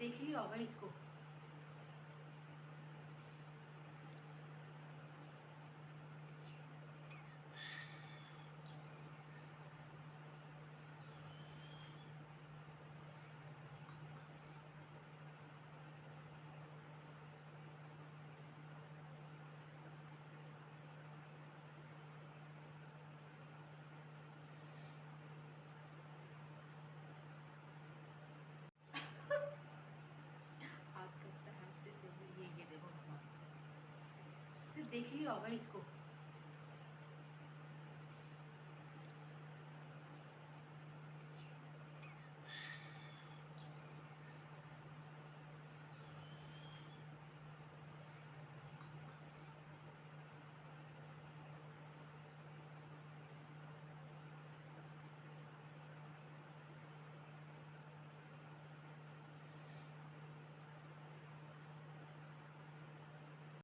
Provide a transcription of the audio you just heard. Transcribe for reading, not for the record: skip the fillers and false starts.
देख लिया होगा इसको। हाथ करता है, हाथ से चल ये देखो, इसने देख लिया होगा इसको।